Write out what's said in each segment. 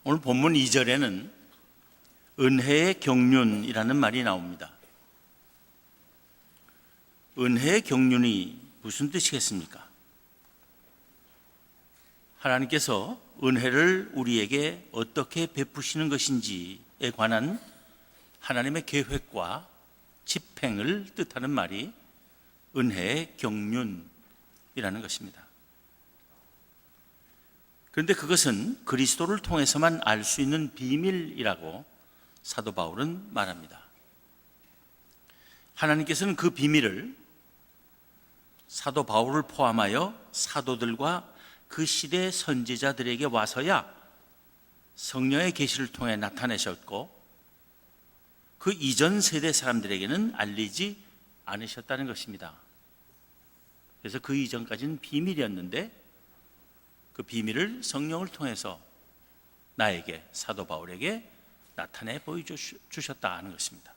오늘 본문 2절에는 은혜의 경륜이라는 말이 나옵니다. 은혜의 경륜이 무슨 뜻이겠습니까? 하나님께서 은혜를 우리에게 어떻게 베푸시는 것인지에 관한 하나님의 계획과 집행을 뜻하는 말이 은혜의 경륜이라는 것입니다. 그런데 그것은 그리스도를 통해서만 알 수 있는 비밀이라고 사도 바울은 말합니다. 하나님께서는 그 비밀을 사도 바울을 포함하여 사도들과 그 시대의 선지자들에게 와서야 성령의 계시를 통해 나타내셨고, 그 이전 세대 사람들에게는 알리지 않으셨다는 것입니다. 그래서 그 이전까지는 비밀이었는데 그 비밀을 성령을 통해서 나에게, 사도 바울에게 나타내 보여주셨다는 것입니다.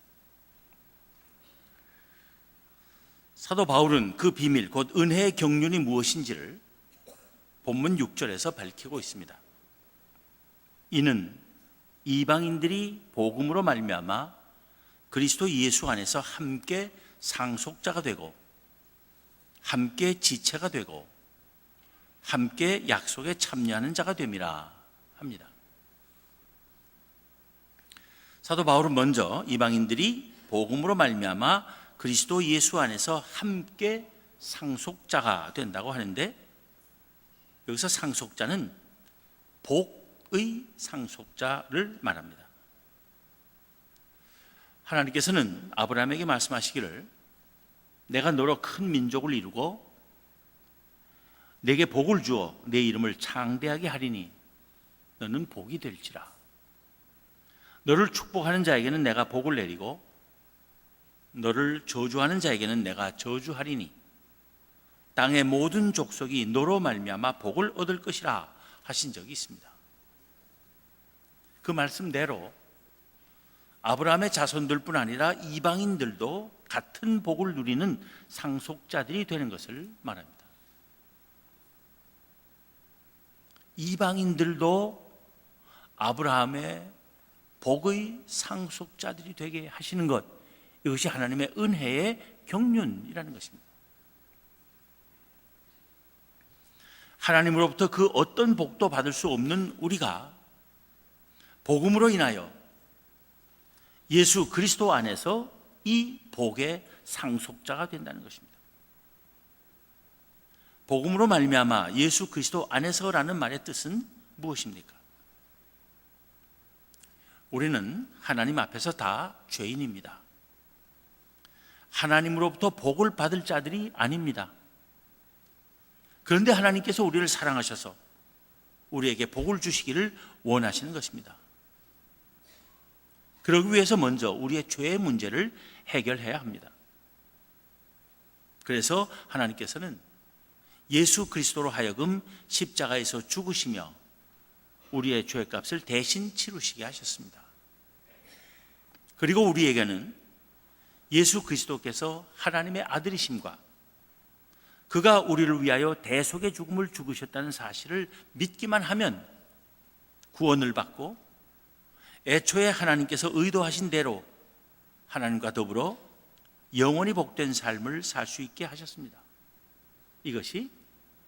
사도 바울은 그 비밀, 곧 은혜의 경륜이 무엇인지를 본문 6절에서 밝히고 있습니다. 이는 이방인들이 복음으로 말미암아 그리스도 예수 안에서 함께 상속자가 되고 함께 지체가 되고 함께 약속에 참여하는 자가 됨이라 합니다. 사도 바울은 먼저 이방인들이 복음으로 말미암아 그리스도 예수 안에서 함께 상속자가 된다고 하는데, 여기서 상속자는 복의 상속자를 말합니다. 하나님께서는 아브라함에게 말씀하시기를 내가 너로 큰 민족을 이루고 내게 복을 주어 내 이름을 창대하게 하리니 너는 복이 될지라. 너를 축복하는 자에게는 내가 복을 내리고 너를 저주하는 자에게는 내가 저주하리니 땅의 모든 족속이 너로 말미암아 복을 얻을 것이라 하신 적이 있습니다. 그 말씀대로 아브라함의 자손들뿐 아니라 이방인들도 같은 복을 누리는 상속자들이 되는 것을 말합니다. 이방인들도 아브라함의 복의 상속자들이 되게 하시는 것, 이것이 하나님의 은혜의 경륜이라는 것입니다. 하나님으로부터 그 어떤 복도 받을 수 없는 우리가 복음으로 인하여 예수 그리스도 안에서 이 복의 상속자가 된다는 것입니다. 복음으로 말미암아 예수 그리스도 안에서라는 말의 뜻은 무엇입니까? 우리는 하나님 앞에서 다 죄인입니다. 하나님으로부터 복을 받을 자들이 아닙니다. 그런데 하나님께서 우리를 사랑하셔서 우리에게 복을 주시기를 원하시는 것입니다. 그러기 위해서 먼저 우리의 죄의 문제를 해결해야 합니다. 그래서 하나님께서는 예수 그리스도로 하여금 십자가에서 죽으시며 우리의 죄값을 대신 치르시게 하셨습니다. 그리고 우리에게는 예수 그리스도께서 하나님의 아들이심과 그가 우리를 위하여 대속의 죽음을 죽으셨다는 사실을 믿기만 하면 구원을 받고 애초에 하나님께서 의도하신 대로 하나님과 더불어 영원히 복된 삶을 살 수 있게 하셨습니다. 이것이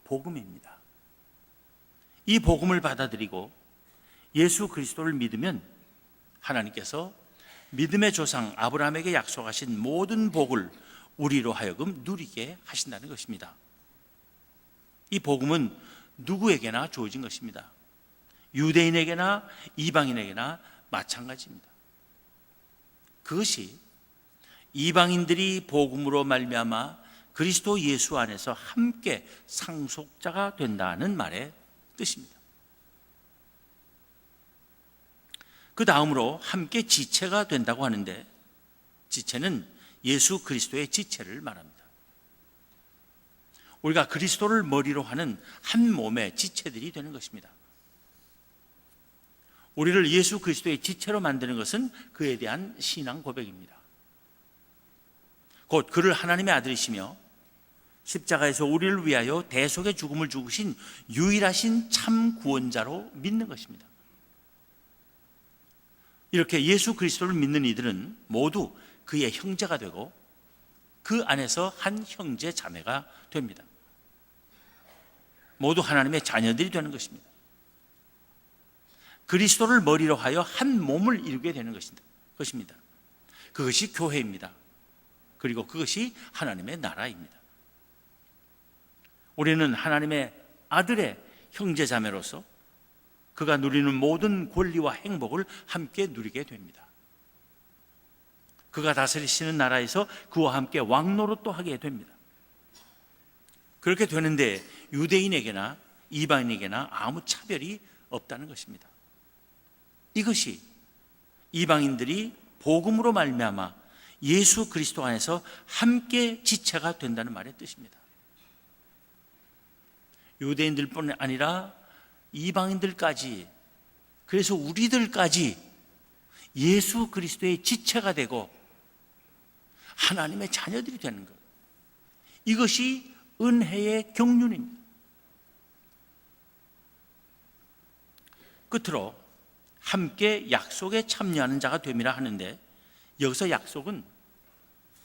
복음입니다. 이 복음을 받아들이고 예수 그리스도를 믿으면 하나님께서 믿음의 조상 아브라함에게 약속하신 모든 복을 우리로 하여금 누리게 하신다는 것입니다. 이 복음은 누구에게나 주어진 것입니다. 유대인에게나 이방인에게나 마찬가지입니다. 그것이 이방인들이 복음으로 말미암아 그리스도 예수 안에서 함께 상속자가 된다는 말의 뜻입니다. 그 다음으로 함께 지체가 된다고 하는데, 지체는 예수 그리스도의 지체를 말합니다. 우리가 그리스도를 머리로 하는 한 몸의 지체들이 되는 것입니다. 우리를 예수 그리스도의 지체로 만드는 것은 그에 대한 신앙 고백입니다. 곧 그를 하나님의 아들이시며 십자가에서 우리를 위하여 대속의 죽음을 죽으신 유일하신 참 구원자로 믿는 것입니다. 이렇게 예수 그리스도를 믿는 이들은 모두 그의 형제가 되고 그 안에서 한 형제 자매가 됩니다. 모두 하나님의 자녀들이 되는 것입니다. 그리스도를 머리로 하여 한 몸을 이루게 되는 것입니다. 그것이 교회입니다. 그리고 그것이 하나님의 나라입니다. 우리는 하나님의 아들의 형제 자매로서 그가 누리는 모든 권리와 행복을 함께 누리게 됩니다. 그가 다스리시는 나라에서 그와 함께 왕노릇도 하게 됩니다. 그렇게 되는데 유대인에게나 이방인에게나 아무 차별이 없다는 것입니다. 이것이 이방인들이 복음으로 말미암아 예수 그리스도 안에서 함께 지체가 된다는 말의 뜻입니다. 유대인들뿐 아니라 이방인들까지, 그래서 우리들까지 예수 그리스도의 지체가 되고 하나님의 자녀들이 되는 것, 이것이 은혜의 경륜입니다. 끝으로 함께 약속에 참여하는 자가 됨이라 하는데, 여기서 약속은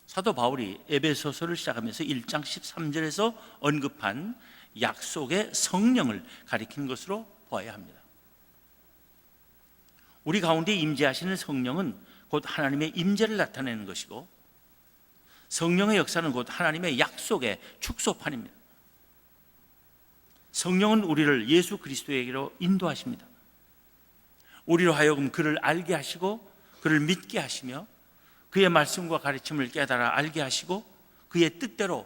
사도 바울이 에베소서를 시작하면서 1장 13절에서 언급한 약속의 성령을 가리키는 것으로 보아야 합니다. 우리 가운데 임재하시는 성령은 곧 하나님의 임재를 나타내는 것이고, 성령의 역사는 곧 하나님의 약속의 축소판입니다. 성령은 우리를 예수 그리스도에게로 인도하십니다. 우리로 하여금 그를 알게 하시고 그를 믿게 하시며 그의 말씀과 가르침을 깨달아 알게 하시고 그의 뜻대로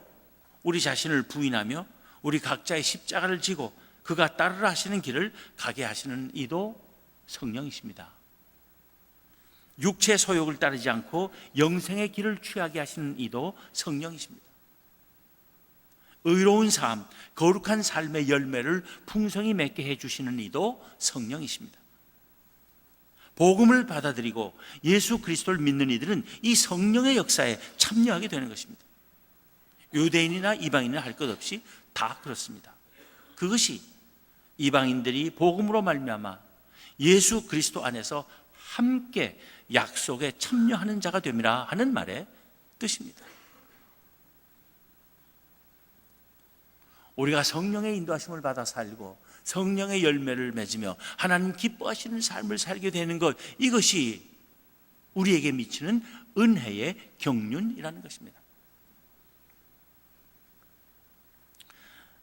우리 자신을 부인하며 우리 각자의 십자가를 지고 그가 따르라 하시는 길을 가게 하시는 이도 성령이십니다. 육체의 소욕을 따르지 않고 영생의 길을 취하게 하시는 이도 성령이십니다. 의로운 삶, 거룩한 삶의 열매를 풍성히 맺게 해주시는 이도 성령이십니다. 복음을 받아들이고 예수 그리스도를 믿는 이들은 이 성령의 역사에 참여하게 되는 것입니다. 유대인이나 이방인이나 할 것 없이 다 그렇습니다. 그것이 이방인들이 복음으로 말미암아 예수 그리스도 안에서 함께 약속에 참여하는 자가 됨이라 하는 말의 뜻입니다. 우리가 성령의 인도하심을 받아 살고 성령의 열매를 맺으며 하나님 기뻐하시는 삶을 살게 되는 것, 이것이 우리에게 미치는 은혜의 경륜이라는 것입니다.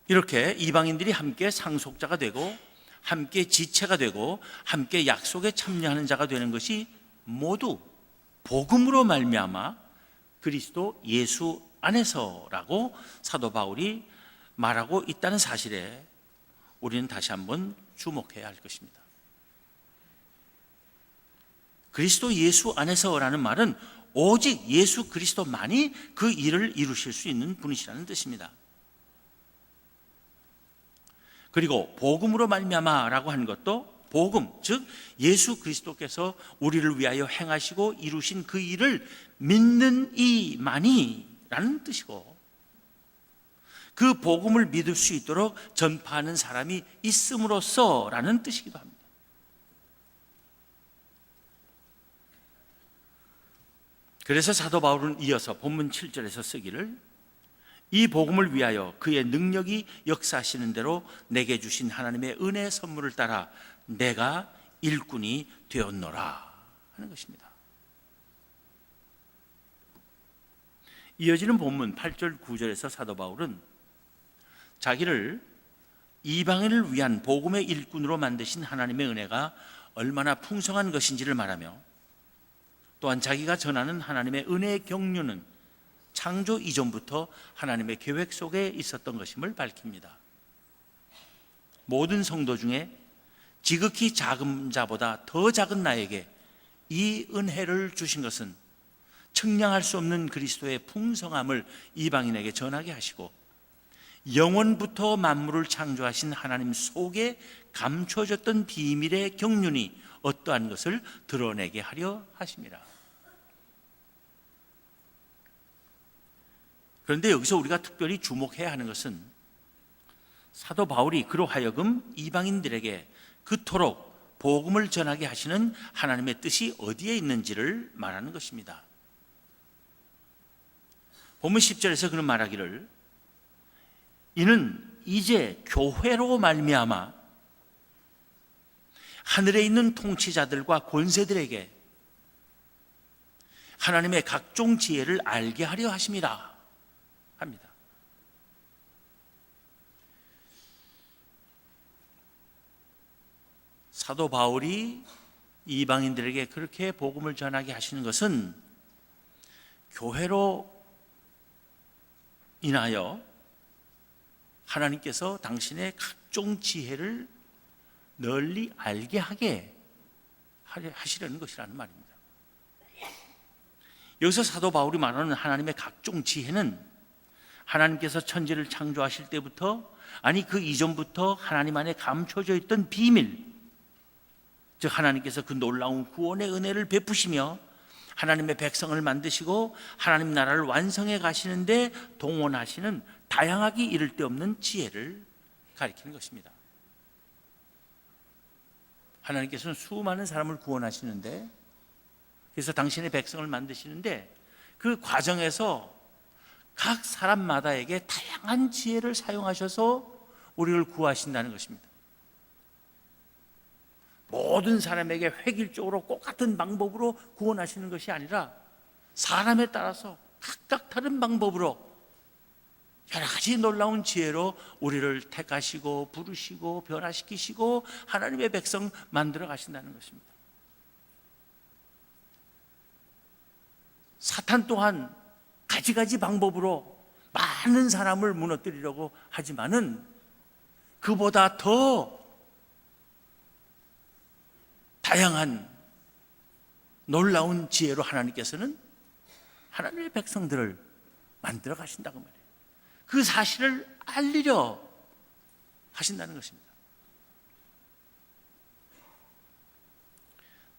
이렇게 이방인들이 함께 상속자가 되고 함께 지체가 되고 함께 약속에 참여하는 자가 되는 것이 모두 복음으로 말미암아 그리스도 예수 안에서라고 사도 바울이 말하고 있다는 사실에 우리는 다시 한번 주목해야 할 것입니다. 그리스도 예수 안에서라는 말은 오직 예수 그리스도만이 그 일을 이루실 수 있는 분이시라는 뜻입니다. 그리고 복음으로 말미암아라고 하는 것도 복음, 즉 예수 그리스도께서 우리를 위하여 행하시고 이루신 그 일을 믿는 이만이라는 뜻이고, 그 복음을 믿을 수 있도록 전파하는 사람이 있음으로써라는 뜻이기도 합니다. 그래서 사도 바울은 이어서 본문 7절에서 쓰기를, 이 복음을 위하여 그의 능력이 역사하시는 대로 내게 주신 하나님의 은혜의 선물을 따라 내가 일꾼이 되었노라 하는 것입니다. 이어지는 본문 8절 9절에서 사도 바울은 자기를 이방인을 위한 복음의 일꾼으로 만드신 하나님의 은혜가 얼마나 풍성한 것인지를 말하며, 또한 자기가 전하는 하나님의 은혜의 경륜은 창조 이전부터 하나님의 계획 속에 있었던 것임을 밝힙니다. 모든 성도 중에 지극히 작은 자보다 더 작은 나에게 이 은혜를 주신 것은 측량할 수 없는 그리스도의 풍성함을 이방인에게 전하게 하시고, 영원부터 만물을 창조하신 하나님 속에 감춰졌던 비밀의 경륜이 어떠한 것을 드러내게 하려 하십니다. 그런데 여기서 우리가 특별히 주목해야 하는 것은 사도 바울이 그로 하여금 이방인들에게 그토록 복음을 전하게 하시는 하나님의 뜻이 어디에 있는지를 말하는 것입니다. 본문 10절에서 그는 말하기를 이는 이제 교회로 말미암아 하늘에 있는 통치자들과 권세들에게 하나님의 각종 지혜를 알게 하려 하심이라 합니다. 사도 바울이 이방인들에게 그렇게 복음을 전하게 하시는 것은 교회로 인하여 하나님께서 당신의 각종 지혜를 널리 알게 하게 하시려는 것이라는 말입니다. 여기서 사도 바울이 말하는 하나님의 각종 지혜는 하나님께서 천지를 창조하실 때부터, 아니 그 이전부터 하나님 안에 감춰져 있던 비밀, 즉 하나님께서 그 놀라운 구원의 은혜를 베푸시며 하나님의 백성을 만드시고 하나님 나라를 완성해 가시는데 동원하시는 다양하기 이를 데 없는 지혜를 가리키는 것입니다. 하나님께서는 수많은 사람을 구원하시는데, 그래서 당신의 백성을 만드시는데 그 과정에서 각 사람마다에게 다양한 지혜를 사용하셔서 우리를 구하신다는 것입니다. 모든 사람에게 획일적으로 똑같은 방법으로 구원하시는 것이 아니라 사람에 따라서 각각 다른 방법으로 여러 가지 놀라운 지혜로 우리를 택하시고 부르시고 변화시키시고 하나님의 백성 만들어 가신다는 것입니다. 사탄 또한 가지가지 방법으로 많은 사람을 무너뜨리려고 하지만은 그보다 더 다양한 놀라운 지혜로 하나님께서는 하나님의 백성들을 만들어 가신다고 말해요. 그 사실을 알리려 하신다는 것입니다.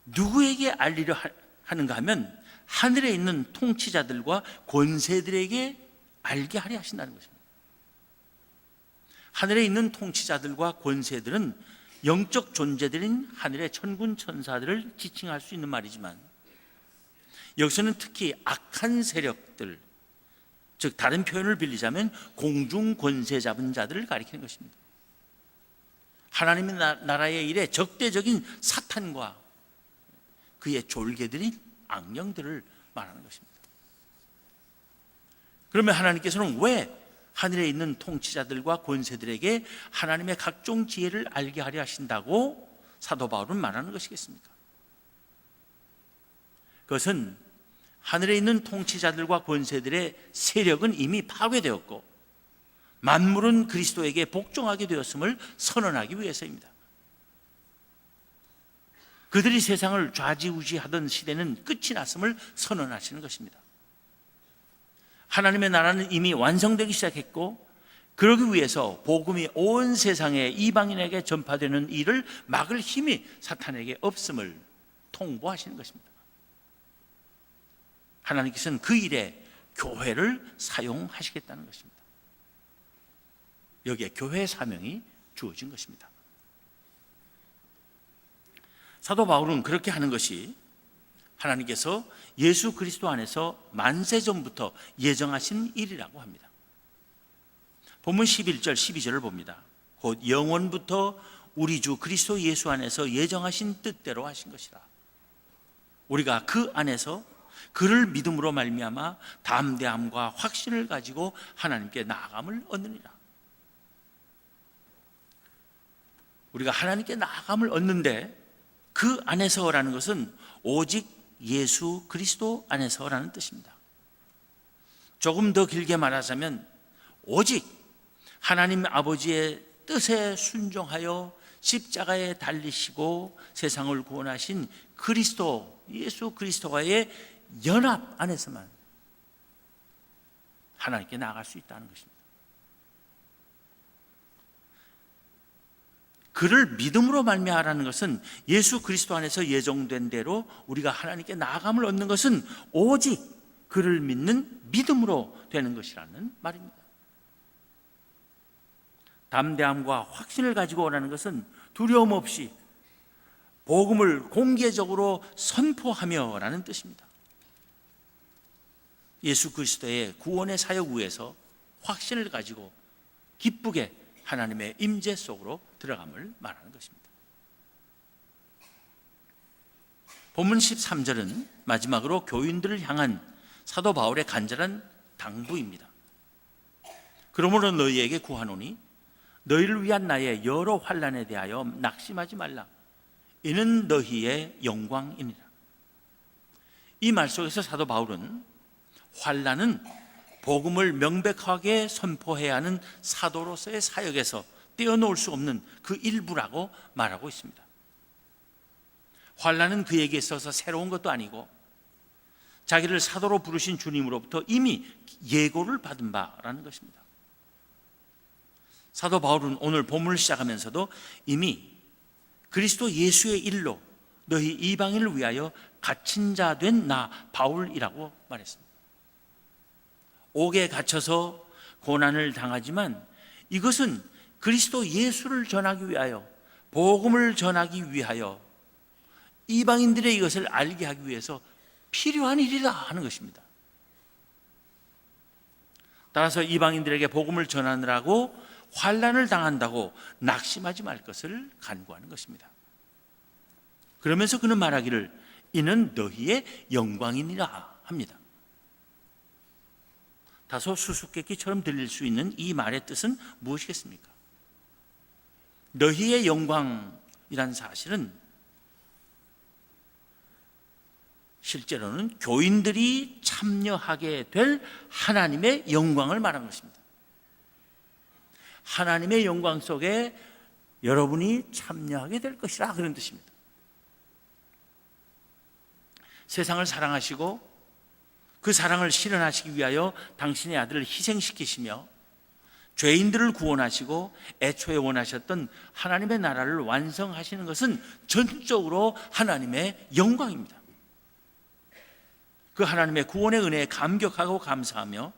누구에게 알리려 하는가 하면 하늘에 있는 통치자들과 권세들에게 알게 하려 하신다는 것입니다. 하늘에 있는 통치자들과 권세들은 영적 존재들인 하늘의 천군 천사들을 지칭할 수 있는 말이지만, 여기서는 특히 악한 세력들, 즉 다른 표현을 빌리자면 공중 권세 잡은 자들을 가리키는 것입니다. 하나님의 나라의 일에 적대적인 사탄과 그의 졸개들인 악령들을 말하는 것입니다. 그러면 하나님께서는 왜 하늘에 있는 통치자들과 권세들에게 하나님의 각종 지혜를 알게 하려 하신다고 사도 바울은 말하는 것이겠습니까? 그것은 하늘에 있는 통치자들과 권세들의 세력은 이미 파괴되었고 만물은 그리스도에게 복종하게 되었음을 선언하기 위해서입니다. 그들이 세상을 좌지우지하던 시대는 끝이 났음을 선언하시는 것입니다. 하나님의 나라는 이미 완성되기 시작했고, 그러기 위해서 복음이 온 세상에 이방인에게 전파되는 일을 막을 힘이 사탄에게 없음을 통보하시는 것입니다. 하나님께서는 그 일에 교회를 사용하시겠다는 것입니다. 여기에 교회의 사명이 주어진 것입니다. 사도 바울은 그렇게 하는 것이 하나님께서 예수 그리스도 안에서 만세 전부터 예정하신 일이라고 합니다. 본문 11절 12절을 봅니다. 곧 영원부터 우리 주 그리스도 예수 안에서 예정하신 뜻대로 하신 것이라. 우리가 그 안에서 그를 믿음으로 말미암아 담대함과 확신을 가지고 하나님께 나아감을 얻느니라. 우리가 하나님께 나아감을 얻는데 그 안에서라는 것은 오직 예수 그리스도 안에서라는 뜻입니다. 조금 더 길게 말하자면 오직 하나님 아버지의 뜻에 순종하여 십자가에 달리시고 세상을 구원하신 그리스도, 예수 그리스도와의 연합 안에서만 하나님께 나아갈 수 있다는 것입니다. 그를 믿음으로 말미암아라는 것은 예수 그리스도 안에서 예정된 대로 우리가 하나님께 나아감을 얻는 것은 오직 그를 믿는 믿음으로 되는 것이라는 말입니다. 담대함과 확신을 가지고 오라는 것은 두려움 없이 복음을 공개적으로 선포하며라는 뜻입니다. 예수 그리스도의 구원의 사역 위에서 확신을 가지고 기쁘게 하나님의 임재 속으로 들어감을 말하는 것입니다. 본문 13절은 마지막으로 교인들을 향한 사도 바울의 간절한 당부입니다. 그러므로 너희에게 구하노니 너희를 위한 나의 여러 환난에 대하여 낙심하지 말라. 이는 너희의 영광이니라. 이 말 속에서 사도 바울은 환난은 복음을 명백하게 선포해야 하는 사도로서의 사역에서 떼어놓을 수 없는 그 일부라고 말하고 있습니다. 환난은 그에게 있어서 새로운 것도 아니고 자기를 사도로 부르신 주님으로부터 이미 예고를 받은 바라는 것입니다. 사도 바울은 오늘 본문을 시작하면서도 이미 그리스도 예수의 일로 너희 이방인을 위하여 갇힌 자 된 나 바울이라고 말했습니다. 옥에 갇혀서 고난을 당하지만 이것은 그리스도 예수를 전하기 위하여, 복음을 전하기 위하여, 이방인들의 이것을 알게 하기 위해서 필요한 일이다 하는 것입니다. 따라서 이방인들에게 복음을 전하느라고 환난을 당한다고 낙심하지 말 것을 간구하는 것입니다. 그러면서 그는 말하기를 이는 너희의 영광이니라 합니다. 다소 수수께끼처럼 들릴 수 있는 이 말의 뜻은 무엇이겠습니까? 너희의 영광이란 사실은 실제로는 교인들이 참여하게 될 하나님의 영광을 말한 것입니다. 하나님의 영광 속에 여러분이 참여하게 될 것이라 그런 뜻입니다. 세상을 사랑하시고 그 사랑을 실현하시기 위하여 당신의 아들을 희생시키시며 죄인들을 구원하시고 애초에 원하셨던 하나님의 나라를 완성하시는 것은 전적으로 하나님의 영광입니다. 그 하나님의 구원의 은혜에 감격하고 감사하며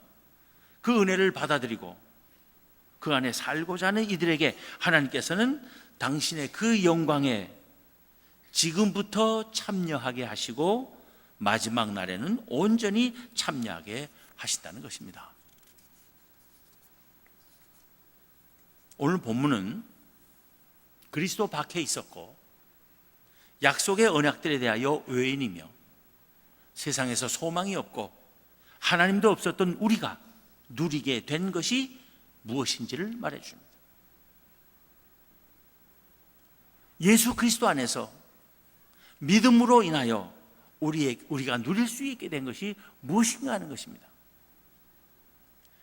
그 은혜를 받아들이고 그 안에 살고자 하는 이들에게 하나님께서는 당신의 그 영광에 지금부터 참여하게 하시고 마지막 날에는 온전히 참여하게 하신다는 것입니다. 오늘 본문은 그리스도 밖에 있었고 약속의 언약들에 대하여 외인이며 세상에서 소망이 없고 하나님도 없었던 우리가 누리게 된 것이 무엇인지를 말해줍니다. 예수 그리스도 안에서 믿음으로 인하여 우리가 누릴 수 있게 된 것이 무엇인가 하는 것입니다.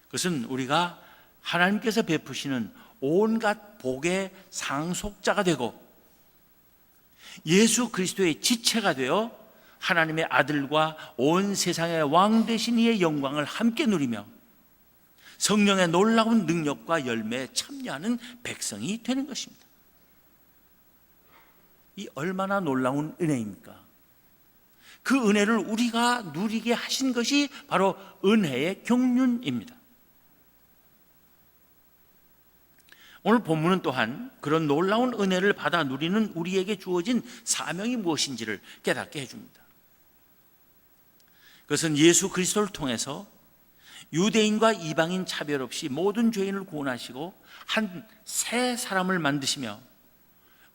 그것은 우리가 하나님께서 베푸시는 온갖 복의 상속자가 되고 예수 그리스도의 지체가 되어 하나님의 아들과 온 세상의 왕 되신 이의 영광을 함께 누리며 성령의 놀라운 능력과 열매에 참여하는 백성이 되는 것입니다. 이 얼마나 놀라운 은혜입니까? 그 은혜를 우리가 누리게 하신 것이 바로 은혜의 경륜입니다. 오늘 본문은 또한 그런 놀라운 은혜를 받아 누리는 우리에게 주어진 사명이 무엇인지를 깨닫게 해줍니다. 그것은 예수 그리스도를 통해서 유대인과 이방인 차별 없이 모든 죄인을 구원하시고 한 새 사람을 만드시며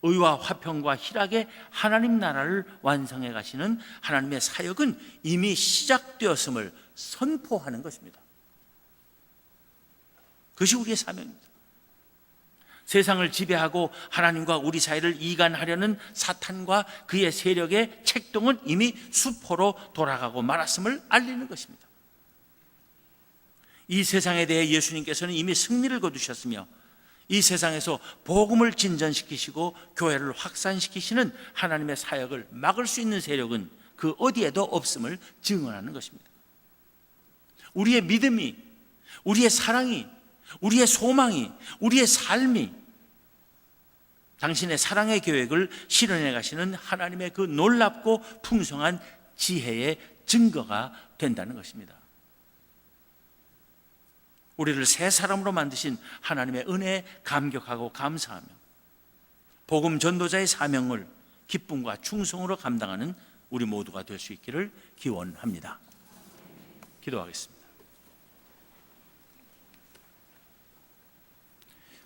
의와 화평과 희락의 하나님 나라를 완성해 가시는 하나님의 사역은 이미 시작되었음을 선포하는 것입니다. 그것이 우리의 사명입니다. 세상을 지배하고 하나님과 우리 사이를 이간하려는 사탄과 그의 세력의 책동은 이미 수포로 돌아가고 말았음을 알리는 것입니다. 이 세상에 대해 예수님께서는 이미 승리를 거두셨으며 이 세상에서 복음을 진전시키시고 교회를 확산시키시는 하나님의 사역을 막을 수 있는 세력은 그 어디에도 없음을 증언하는 것입니다. 우리의 믿음이, 우리의 사랑이, 우리의 소망이, 우리의 삶이 당신의 사랑의 계획을 실현해 가시는 하나님의 그 놀랍고 풍성한 지혜의 증거가 된다는 것입니다. 우리를 새 사람으로 만드신 하나님의 은혜에 감격하고 감사하며 복음 전도자의 사명을 기쁨과 충성으로 감당하는 우리 모두가 될 수 있기를 기원합니다. 기도하겠습니다.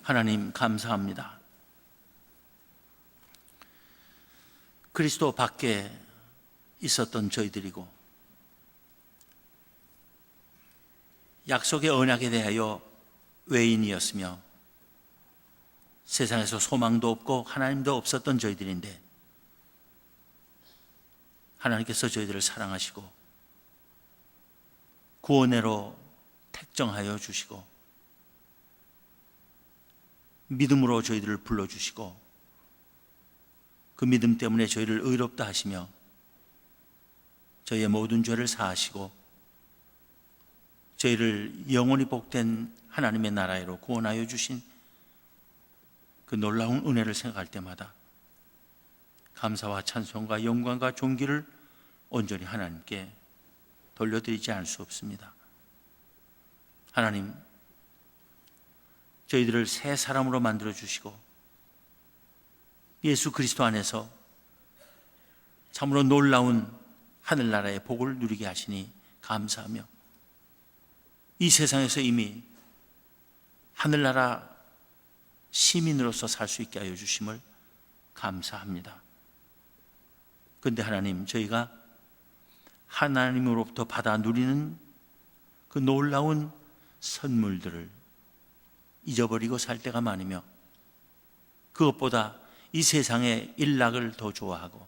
하나님 감사합니다. 그리스도 밖에 있었던 저희들이고 약속의 언약에 대하여 외인이었으며 세상에서 소망도 없고 하나님도 없었던 저희들인데 하나님께서 저희들을 사랑하시고 구원으로 택정하여 주시고 믿음으로 저희들을 불러주시고 그 믿음 때문에 저희를 의롭다 하시며 저희의 모든 죄를 사하시고 저희를 영원히 복된 하나님의 나라로 구원하여 주신 그 놀라운 은혜를 생각할 때마다 감사와 찬송과 영광과 존귀를 온전히 하나님께 돌려드리지 않을 수 없습니다. 하나님, 저희들을 새 사람으로 만들어 주시고 예수 그리스도 안에서 참으로 놀라운 하늘나라의 복을 누리게 하시니 감사하며 이 세상에서 이미 하늘나라 시민으로서 살 수 있게 하여 주심을 감사합니다. 그런데 하나님, 저희가 하나님으로부터 받아 누리는 그 놀라운 선물들을 잊어버리고 살 때가 많으며 그것보다 이 세상의 일락을 더 좋아하고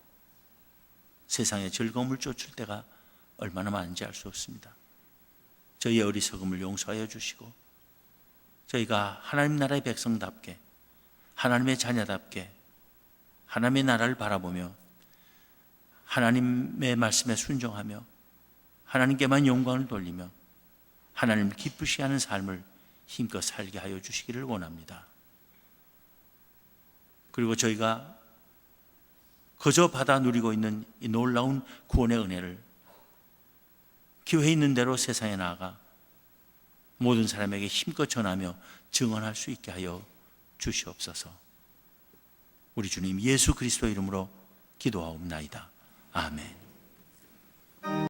세상의 즐거움을 쫓을 때가 얼마나 많은지 알 수 없습니다. 저희의 어리석음을 용서하여 주시고 저희가 하나님 나라의 백성답게 하나님의 자녀답게 하나님의 나라를 바라보며 하나님의 말씀에 순종하며 하나님께만 영광을 돌리며 하나님을 기쁘시게 하는 삶을 힘껏 살게 하여 주시기를 원합니다. 그리고 저희가 그저 받아 누리고 있는 이 놀라운 구원의 은혜를 기회 있는 대로 세상에 나아가 모든 사람에게 힘껏 전하며 증언할 수 있게 하여 주시옵소서. 우리 주님 예수 그리스도 이름으로 기도하옵나이다. 아멘.